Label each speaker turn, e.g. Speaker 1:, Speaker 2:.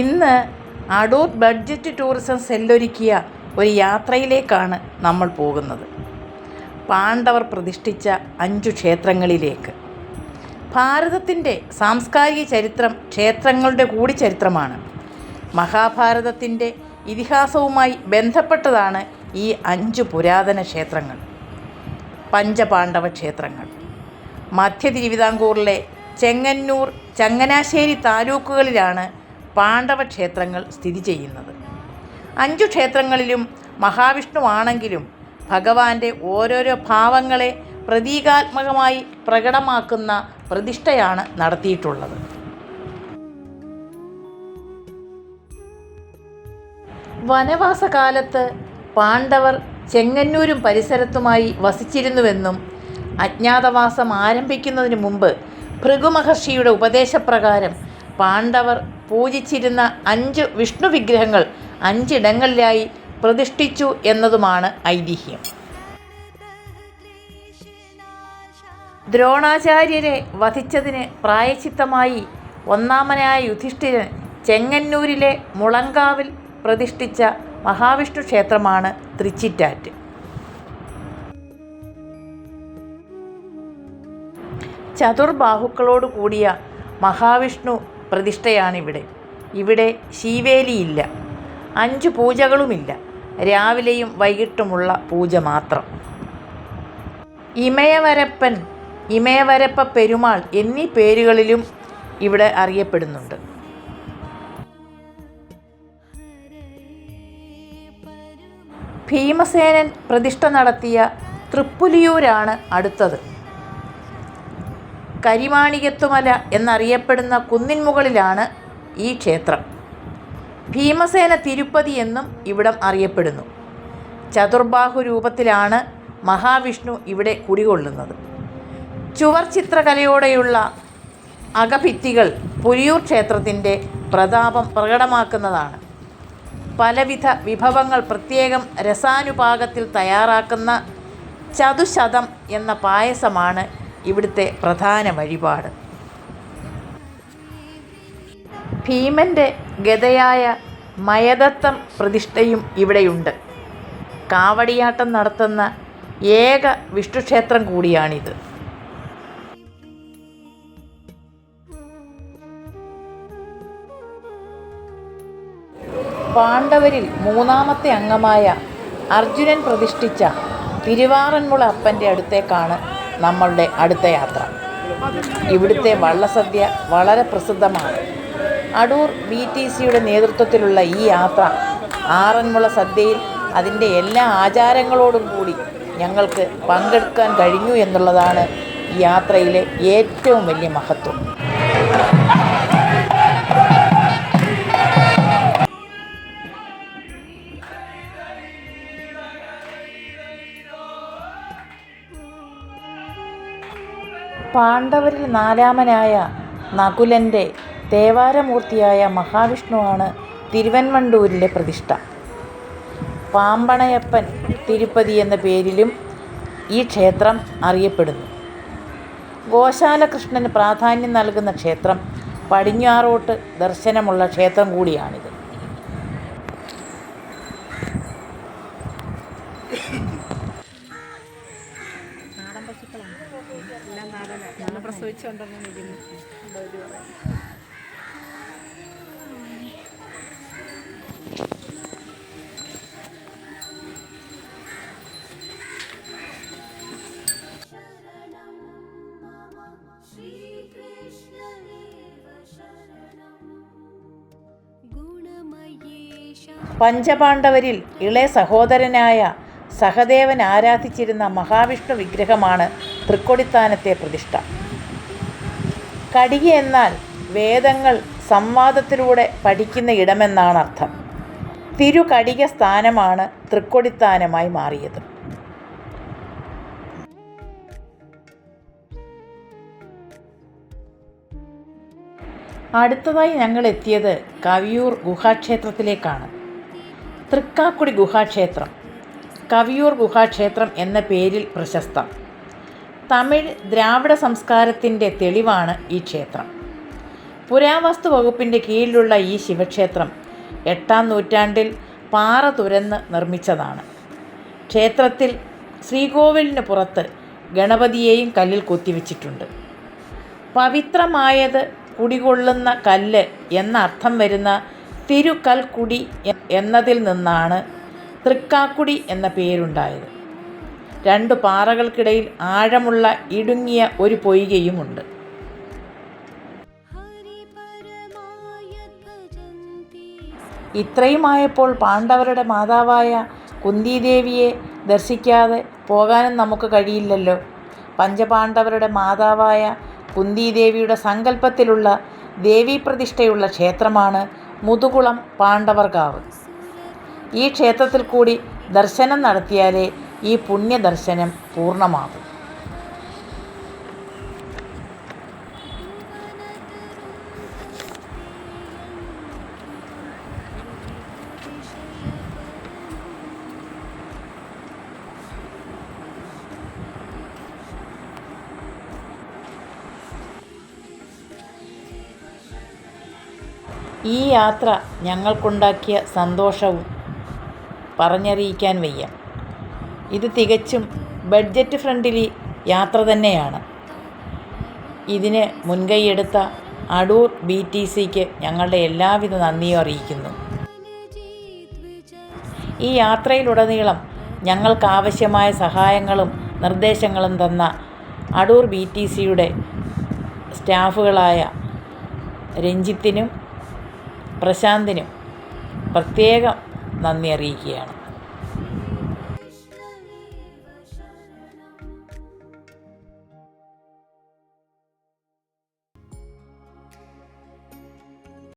Speaker 1: ഇന്ന് Adoor budget tourism സെല്ലൊരുക്കിയ ഒരു യാത്രയിലേക്കാണ് നമ്മൾ പോകുന്നത്. പാണ്ഡവർ പ്രതിഷ്ഠിച്ച 5 ക്ഷേത്രങ്ങളിലേക്ക്. ഭാരതത്തിൻ്റെ സാംസ്കാരിക ചരിത്രം ക്ഷേത്രങ്ങളുടെ കൂടി ചരിത്രമാണ്. മഹാഭാരതത്തിൻ്റെ ഇതിഹാസവുമായി ബന്ധപ്പെട്ടതാണ് ഈ 5 പുരാതന ക്ഷേത്രങ്ങൾ. പഞ്ചപാണ്ഡവ ക്ഷേത്രങ്ങൾ മധ്യ തിരുവിതാംകൂറിലെ ചെങ്ങന്നൂർ, ചങ്ങനാശ്ശേരി താലൂക്കുകളിലാണ് പാണ്ഡവ ക്ഷേത്രങ്ങൾ സ്ഥിതി ചെയ്യുന്നത്. 5 ക്ഷേത്രങ്ങളിലും മഹാവിഷ്ണുവാണെങ്കിലും ഭഗവാന്റെ ഓരോരോ ഭാവങ്ങളെ പ്രതീകാത്മകമായി പ്രകടമാക്കുന്ന പ്രതിഷ്ഠയാണ് നടത്തിയിട്ടുള്ളത്. വനവാസകാലത്ത് പാണ്ഡവർ ചെങ്ങന്നൂരും പരിസരത്തുമായി വസിച്ചിരുന്നുവെന്നും അജ്ഞാതവാസം ആരംഭിക്കുന്നതിന് മുമ്പ് ഭൃഗുമഹർഷിയുടെ ഉപദേശപ്രകാരം പാണ്ഡവർ പൂജിച്ചിരുന്ന 5 വിഷ്ണു വിഗ്രഹങ്ങൾ 5 ഇടങ്ങളിലായി പ്രതിഷ്ഠിച്ചു എന്നതുമാണ് ഐതിഹ്യം. ദ്രോണാചാര്യരെ വധിച്ചതിന് പ്രായശ്ചിത്തമായി ഒന്നാമനായ യുധിഷ്ഠിരൻ ചെങ്ങന്നൂരിലെ മുളങ്കാവിൽ പ്രതിഷ്ഠിച്ച മഹാവിഷ്ണു ക്ഷേത്രമാണ് തൃച്ചിറ്റാറ്റ്. ചതുർബാഹുക്കളോട് കൂടിയ മഹാവിഷ്ണു പ്രതിഷ്ഠയാണിവിടെ. ഇവിടെ ശീവേലിയില്ല, 5 പൂജകളുമില്ല, രാവിലെയും വൈകിട്ടുമുള്ള പൂജ മാത്രം. ഇമയവരപ്പൻ, ഇമയവരപ്പ പെരുമാൾ എന്നീ പേരുകളിലും ഇവിടെ അറിയപ്പെടുന്നുണ്ട്. ഭീമസേനൻ പ്രതിഷ്ഠ നടത്തിയ തൃപ്പുലിയൂരാണ് അടുത്തത്. കരിമാണികത്തുമല എന്നറിയപ്പെടുന്ന കുന്നിൻ മുകളിലാണ് ഈ ക്ഷേത്രം. ഭീമസേന തിരുപ്പതി എന്നും ഇവിടം അറിയപ്പെടുന്നു. ചതുർബാഹു രൂപത്തിലാണ് മഹാവിഷ്ണു ഇവിടെ കുടികൊള്ളുന്നത്. ചുവർ ചിത്രകലയോടെയുള്ള അകഭിത്തികൾ പുലിയൂർ ക്ഷേത്രത്തിൻ്റെ പ്രതാപം പ്രകടമാക്കുന്നതാണ്. പലവിധ വിഭവങ്ങൾ പ്രത്യേകം രസാനുപാകത്തിൽ തയ്യാറാക്കുന്ന ചതുശതം എന്ന പായസമാണ് ഇവിടുത്തെ പ്രധാന വഴിപാട്. ഭീമൻ്റെ ഗദയായ മയദത്തം പ്രതിഷ്ഠയും ഇവിടെയുണ്ട്. കാവടിയാട്ടം നടത്തുന്ന ഏക വിഷ്ണുക്ഷേത്രം കൂടിയാണിത്. പാണ്ഡവരിൽ 3ാമത്തെ അംഗമായ അർജുനൻ പ്രതിഷ്ഠിച്ച തിരുവാറന്മുള അപ്പൻ്റെ അടുത്തേക്കാണ് നമ്മളുടെ അടുത്ത യാത്ര. ഇവിടുത്തെ വള്ളസദ്യ വളരെ പ്രസിദ്ധമാണ്. അടൂർ BTCയുടെ നേതൃത്വത്തിലുള്ള ഈ യാത്ര ആറന്മുള സദ്യയിൽ അതിൻ്റെ എല്ലാ ആചാരങ്ങളോടും കൂടി ഞങ്ങൾക്ക് പങ്കെടുക്കാൻ കഴിഞ്ഞു എന്നുള്ളതാണ് ഈ യാത്രയിലെ ഏറ്റവും വലിയ മഹത്വം. പാണ്ഡവരിൽ 4ാമനായ നകുലൻ്റെ തേവാരമൂർത്തിയായ മഹാവിഷ്ണുവാണ് തിരുവൻവണ്ടൂരിലെ പ്രതിഷ്ഠ. പാമ്പണയപ്പൻ തിരുപ്പതി എന്ന പേരിലും ഈ ക്ഷേത്രം അറിയപ്പെടുന്നു. ഗോശാലകൃഷ്ണന് പ്രാധാന്യം നൽകുന്ന ക്ഷേത്രം, പടിഞ്ഞാറോട്ട് ദർശനമുള്ള ക്ഷേത്രം കൂടിയാണിത്. പഞ്ചപാണ്ഡവരിൽ ഇളയ സഹോദരനായ സഹദേവൻ ആരാധിച്ചിരുന്ന മഹാവിഷ്ണു വിഗ്രഹമാണ് തൃക്കൊടിത്താനത്തെ പ്രതിഷ്ഠ. കടിക എന്നാൽ വേദങ്ങൾ സംവാദത്തിലൂടെ പഠിക്കുന്ന ഇടമെന്നാണ് അർത്ഥം. തിരുകടിക സ്ഥാനമാണ് തൃക്കൊടിത്താനമായി മാറിയത്. അടുത്തതായി ഞങ്ങൾ എത്തിയത് കവിയൂർ ഗുഹാക്ഷേത്രത്തിലേക്കാണ്. തൃക്കാക്കുടി ഗുഹാക്ഷേത്രം കവിയൂർ ഗുഹാക്ഷേത്രം എന്ന പേരിൽ പ്രശസ്തം. തമിഴ് ദ്രാവിഡ സംസ്കാരത്തിൻ്റെ തെളിവാണ് ഈ ക്ഷേത്രം. പുരാവസ്തു വകുപ്പിൻ്റെ കീഴിലുള്ള ഈ ശിവക്ഷേത്രം 8-ാം നൂറ്റാണ്ടിൽ പാറ തുരന്ന് നിർമ്മിച്ചതാണ്. ക്ഷേത്രത്തിൽ ശ്രീകോവിലിന് പുറത്ത് ഗണപതിയെയും കല്ലിൽ കൊത്തിവെച്ചിട്ടുണ്ട്. പവിത്രമായത് കുടികൊള്ളുന്ന കല്ല് എന്ന അർത്ഥം വരുന്ന തിരുകൽക്കുടി എന്നതിൽ നിന്നാണ് തൃക്കാക്കുടി എന്ന പേരുണ്ടായത്. 2 പാറകൾക്കിടയിൽ ആഴമുള്ള ഇടുങ്ങിയ ഒരു പൊയ്കയുമുണ്ട്. ഇത്രയുമായപ്പോൾ പാണ്ഡവരുടെ മാതാവായ കുന്തിദേവിയെ ദർശിക്കാതെ പോകാനും നമുക്ക് കഴിയില്ലല്ലോ. പഞ്ചപാണ്ഡവരുടെ മാതാവായ കുന്തിദേവിയുടെ സങ്കല്പത്തിലുള്ള ദേവീപ്രതിഷ്ഠയുള്ള ക്ഷേത്രമാണ് മുതുകുളം പാണ്ഡവർകാവ്. ഈ ക്ഷേത്രത്തിൽ കൂടി ദർശനം നടത്തിയാലേ ഈ പുണ്യദർശനം പൂർണ്ണമാകും. ഈ യാത്ര ഞങ്ങൾക്കുണ്ടാക്കിയ സന്തോഷവും പറഞ്ഞറിയിക്കാൻ വയ്യ. ഇത് തികച്ചും ബഡ്ജറ്റ് ഫ്രണ്ട്ലി യാത്ര തന്നെയാണ്. ഇതിന് മുൻകൈയെടുത്ത അടൂർ BTCക്ക് ഞങ്ങളുടെ എല്ലാവിധ നന്ദിയും അറിയിക്കുന്നു. ഈ യാത്രയിലുടനീളം ഞങ്ങൾക്കാവശ്യമായ സഹായങ്ങളും നിർദ്ദേശങ്ങളും തന്ന അടൂർ BTCയുടെ സ്റ്റാഫുകളായ രഞ്ജിത്തിനും പ്രശാന്തിനും പ്രത്യേകം നന്ദി അറിയിക്കുകയാണ്.